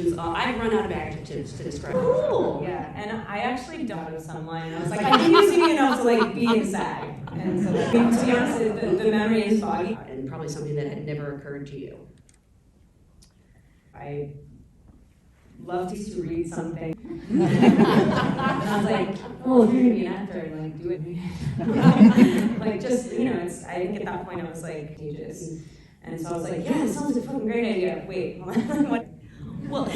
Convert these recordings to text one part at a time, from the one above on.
emotions. I've run out of adjectives to describe. Cool. Yeah, and I actually thought of some line, and I was like, I think you've seen me enough to like be in SAG. And so, like, to be honest, the memory is foggy. And probably something that had never occurred to you. I loved to read something. And I was like, oh, if you're gonna be an actor, like, do it. Like, just, you know, I think at that point I was like, ages. And so I was like, yeah, this sounds like a fucking great idea. Wait, hold on. What? Well,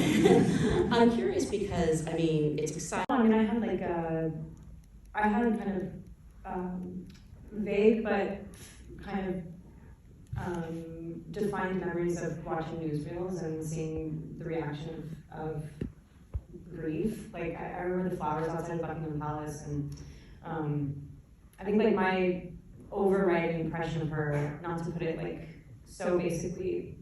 I'm curious because, I mean, it's exciting. I mean, I had like I had kind of vague but kind of defined memories of watching newsreels and seeing the reaction of grief. Like, I remember the flowers outside of Buckingham Palace, and I think like my overriding impression of her, not to put it like so basically,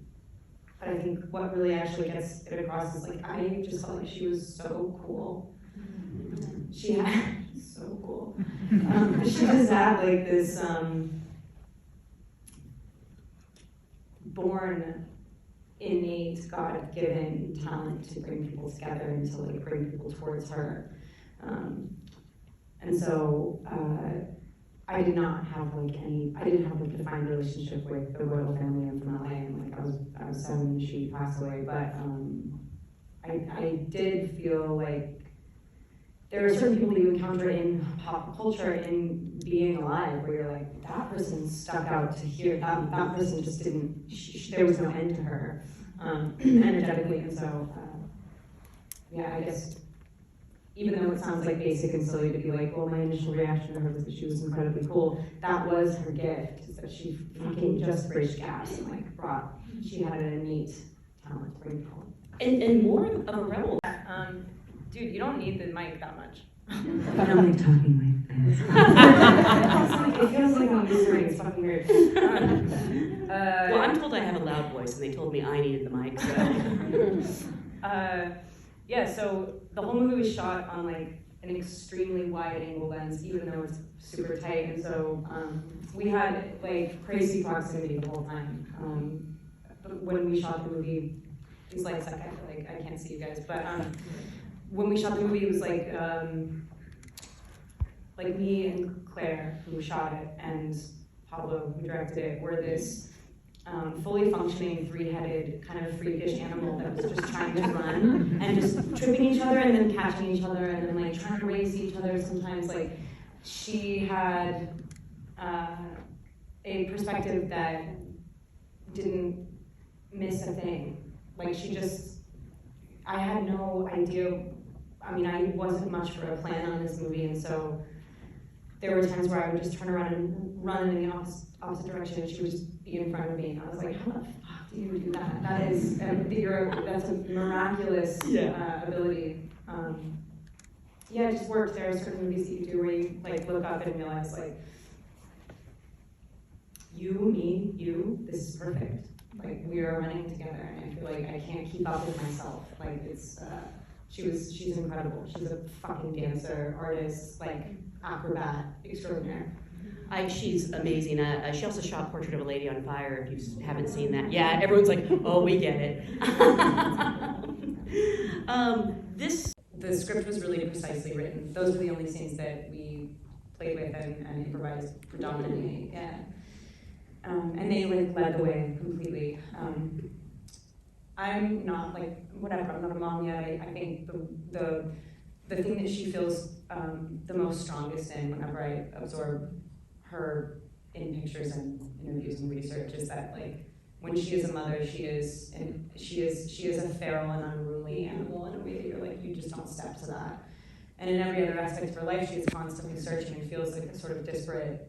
but I think what really actually gets it across is like, I just felt like she was so cool. She had, so cool. She just had like this born, innate, God-given talent to bring people together and to like bring people towards her. And so I didn't have like a defined relationship with the royal family. I'm from LA, and like I was 7 when she passed away, but I did feel like there are certain people that you encounter in pop culture, in being alive, where you're like, that person stuck out to here, that person just didn't, there was no end to her, energetically, and so, yeah, I guess, even though it sounds like basic and silly to be like, well, my initial reaction to her was that she was incredibly cool, that was her gift, is that she fucking just bridged gaps and like she had an innate talent to bring people. And more of a rebel. Dude, you don't need the mic that much. I don't like talking like this. It feels like I'm whispering, it's fucking weird. Well, I'm told I have a loud voice, and they told me I needed the mic, so. Yeah, so the whole movie was shot on like an extremely wide angle lens, even though it's super tight, and so we had like crazy proximity the whole time. But when we shot the movie, these lights, like, I feel like I can't see you guys, but when we shot the movie, it was like me and Claire, who shot it, and Pablo, who directed it, were this fully functioning, three-headed, kind of freakish animal that was just trying to run, and just tripping each other, and then catching each other, and then like trying to race each other. Sometimes, like, she had a perspective that didn't miss a thing. Like, I had no idea. I mean, I wasn't much for a plan on this movie, and so there were times where I would just turn around and run in the opposite direction, and she would just be in front of me, and I was like, how the fuck do you do that? That's a miraculous ability. Yeah, it just works. There are certain movies that you do where you like look up and realize, like, this is perfect. Like, we are running together, and I feel like I can't keep up with myself. Like, it's, she's incredible. She's a fucking dancer, artist, like, acrobat, extraordinaire. She's amazing. She also shot Portrait of a Lady on Fire, if you haven't seen that. Yeah, everyone's like, oh, we get it. The script was really precisely written. Those were the only scenes that we played with and improvised predominantly. Yeah. And they like led the way completely. I'm not like, whatever, I'm not a mom yet. I think the thing that she feels the most strongest in whenever I absorb her in pictures and interviews and research is that, like, when she is a mother, she is a feral and unruly animal in a way that you're like, you just don't step to that. And in every other aspect of her life, she is constantly searching and feels like a sort of disparate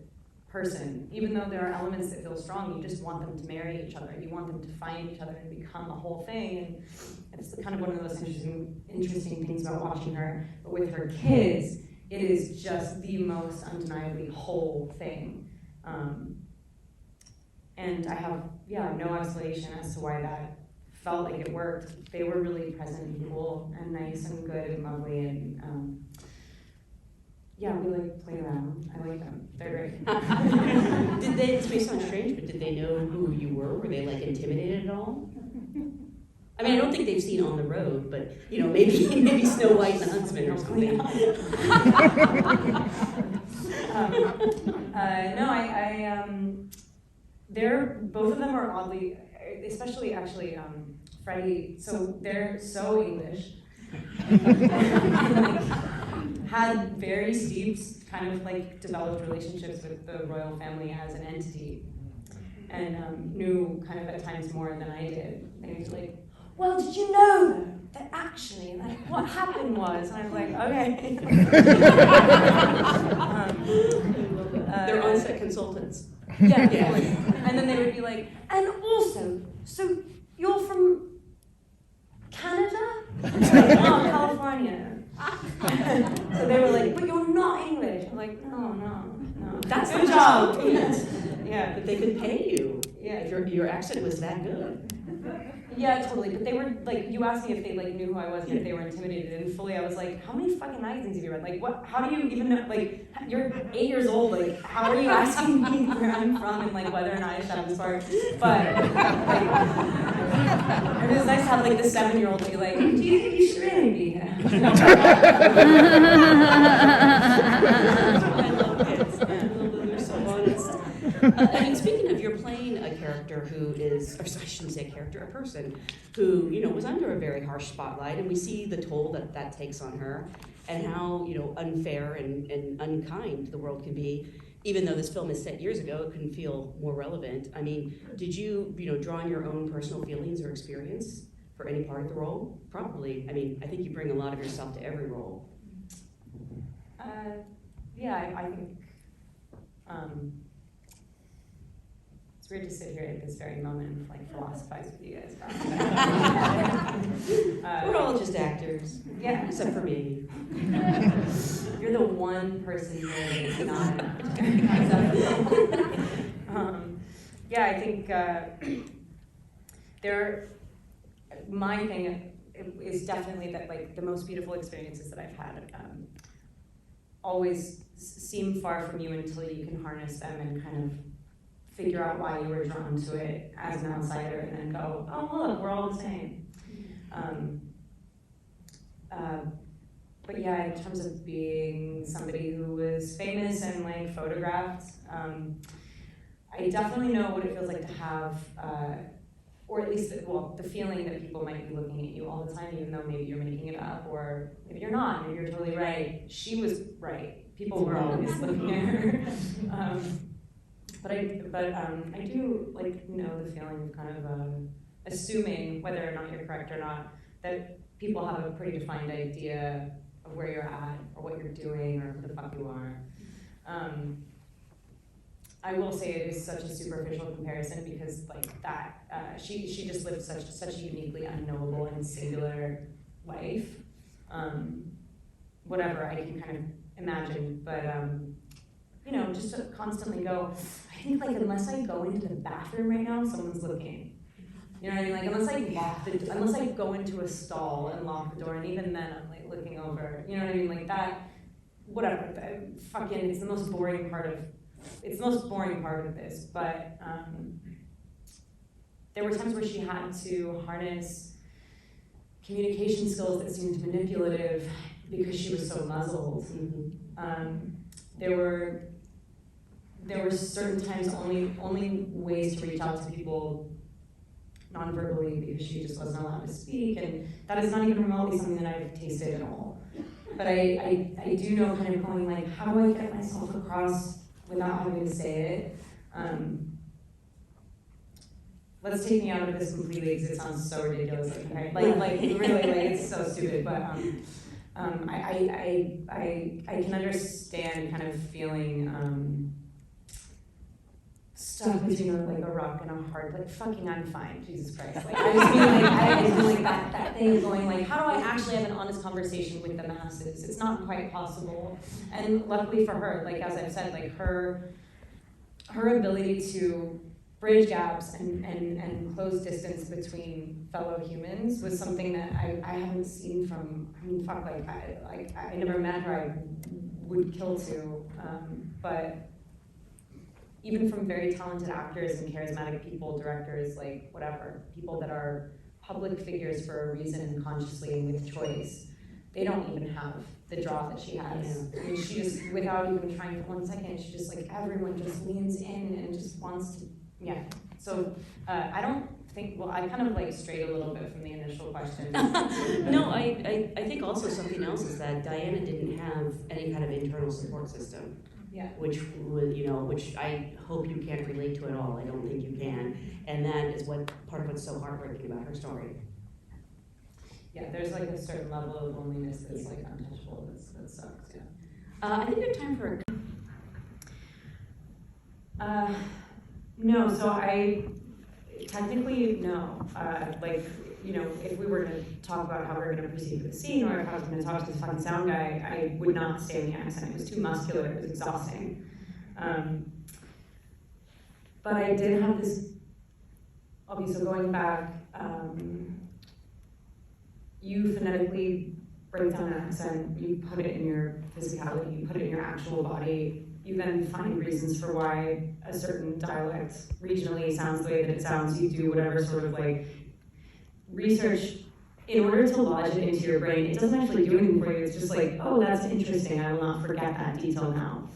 person. Even though there are elements that feel strong, you just want them to marry each other. You want them to find each other and become a whole thing. And it's kind of one of the most interesting things about watching her. But with her kids, it is just the most undeniably whole thing. And I have, no explanation as to why that felt like it worked. They were really present and cool and nice and good and lovely, and we like play around. I like them. They're great. This may sound strange, but did they know who you were? Were they like intimidated at all? I mean, I don't think they've seen On the Road, but you know, maybe Snow White and the Huntsman or something. They're both of them are oddly, especially actually Freddie. So they're so English. Had very steep, kind of like developed relationships with the royal family as an entity, and knew kind of at times more than I did. They was like, well, did you know though, that actually, like, what happened was, and I was like, okay. They're on-set consultants. Yeah, yeah. And then they would be like, and also, so you're from Canada? Oh, California. So they were like, but you're not English. I'm like, no. That's good the job. Yeah, but they could pay you. Yeah. If your accent was that good. Yeah, totally. But they were like, you asked me if they like knew who I was and if they were intimidated, and fully I was like, how many fucking magazines have you read? Like, what? How do you even know? Like, you're 8 years old. Like, how are you asking me where I'm from and like whether or not I should have this part? But like, it was nice to have like the 7-year-old be like, do you think you should really be here? I love kids. They're so honest. I mean, speaking of, you're playing a character who is, or I shouldn't say a character, a person who, you know, was under a very harsh spotlight, and we see the toll that takes on her, and how, you know, unfair and unkind the world can be. Even though this film is set years ago, it couldn't feel more relevant. I mean, did you, draw on your own personal feelings or experience for any part of the role? Probably. I mean, I think you bring a lot of yourself to every role. Yeah, I think it's weird to sit here at this very moment and like philosophize with you guys about We're all just actors. Yeah. Except for me. You're the one person here that's not an actor. Yeah, I think my thing is definitely that like the most beautiful experiences that I've had always seem far from you until you can harness them and kind of figure out why you were drawn to it as an outsider, and then go, oh look, we're all the same. But yeah, in terms of being somebody who was famous and like photographed, I definitely know what it feels like to have, or at least, the feeling that people might be looking at you all the time, even though maybe you're making it up, or maybe you're not, maybe you're totally right. She was right. People were always looking at her. But I do like know the feeling of kind of assuming, whether or not you're correct or not, that people have a pretty defined idea of where you're at, or what you're doing, or who the fuck you are. I will say it is such a superficial comparison because like that, she just lived such a uniquely unknowable and singular life. Whatever I can kind of imagine, but just to constantly go, I think like unless I go into the bathroom right now, someone's looking. You know what I mean? Like unless I go into a stall and lock the door, and even then I'm like looking over. You know what I mean? Like that, whatever. It's the most boring part of this. But there were times where she had to harness communication skills that seemed manipulative because she was so muzzled. There were certain times only ways to reach out to people non-verbally because she just wasn't allowed to speak, and that is not even remotely something that I've tasted at all. But I do know kind of going like, how do I get myself across without having to say it? Let's take me out of this completely because it sounds so ridiculous. Like really, like it's so stupid. But I can understand kind of feeling stuck between like a rock and a hard, like fucking I'm fine, Jesus Christ. Like I just feel like that thing going like, how do I actually have an honest conversation with the masses? It's not quite possible. And luckily for her, like as I've said, like her ability to bridge gaps and close distance between fellow humans was something that I haven't seen from, I never met her, I would kill to, but even from very talented actors and charismatic people, directors, like whatever, people that are public figures for a reason, consciously and with choice, they don't even have the draw that she has. I mean, she just, without even trying for 1 second, she just like, everyone just leans in and just wants to, yeah. So I don't think, well, I kind of like strayed a little bit from the initial question. No, I think also something else is that Diana didn't have any kind of internal support system. Yeah. Which was, which I hope you can't relate to at all. I don't think you can. And that is what part of what's so heartbreaking about her story. Yeah, there's like a certain level of loneliness that's like untouchable. That sucks. Yeah. I think we have time for No, so I technically no. If we were to talk about how we're going to proceed with the scene, or if I was going to talk to the fucking sound guy, I would not stay in the accent. It was too muscular. It was exhausting. But I did have this. Okay, so going back, you phonetically break down an accent. You put it in your physicality. You put it in your actual body. You then find reasons for why a certain dialect regionally sounds the way that it sounds. You do whatever sort of like research in order to lodge it into your brain. It doesn't actually do anything for you. It's just like, oh, that's interesting. I will not forget that detail now.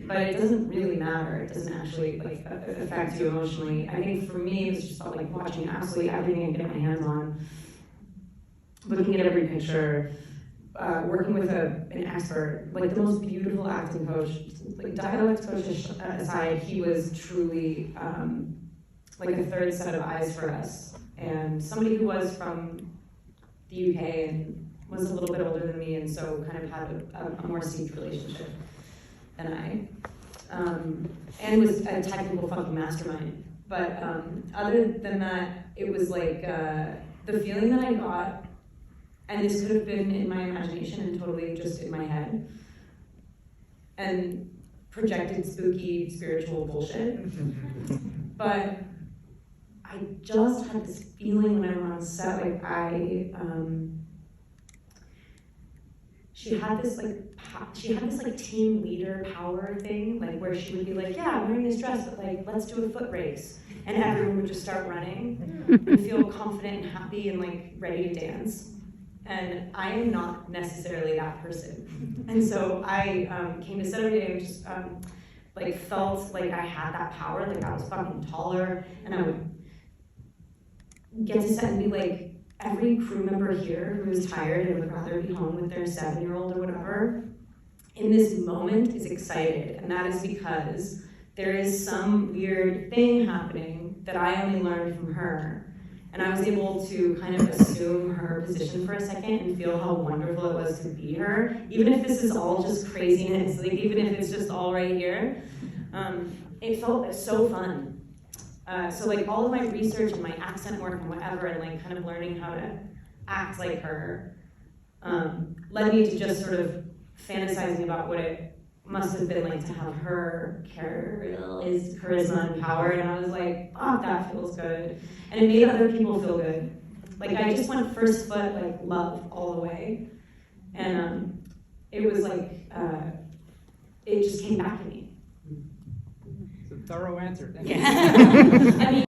But it doesn't really matter. It doesn't actually like affect you emotionally. I think for me, it was just about like watching absolutely everything I could get my hands on, looking at every picture. Working with an expert, like the most beautiful acting coach, like dialect coach aside, he was truly like a third set of eyes for us. And somebody who was from the UK and was a little bit older than me, and so kind of had a more steeped relationship than I. And was a technical fucking mastermind. But other than that, it was like the feeling that I got. And this could have been in my imagination and totally just in my head. And projected spooky spiritual bullshit. But I just had this feeling when I went on set, like she had this like team leader power thing, like where she would be like, yeah, I'm wearing this dress, but like, let's do a foot race. And everyone would just start running and feel confident and happy and like ready to dance. And I am not necessarily that person. And so I came to set every day and just like felt like I had that power, like I was fucking taller, and I would get to set and be like, every crew member here who is tired and would rather be home with their 7-year-old or whatever, in this moment is excited. And that is because there is some weird thing happening that I only learned from her. And I was able to kind of assume her position for a second and feel how wonderful it was to be her. Even if this is all just craziness, like even if it's just all right here, it felt so fun. So like all of my research and my accent work and whatever, and like kind of learning how to act like her, led me to just sort of fantasizing about what it must have been like to have her charisma and power, and I was like, oh, that feels good. And it made other people feel good. Like I just went first foot, like love all the way. And it was like, it just came back to me. It's a thorough answer. Thank you. Yeah. I mean,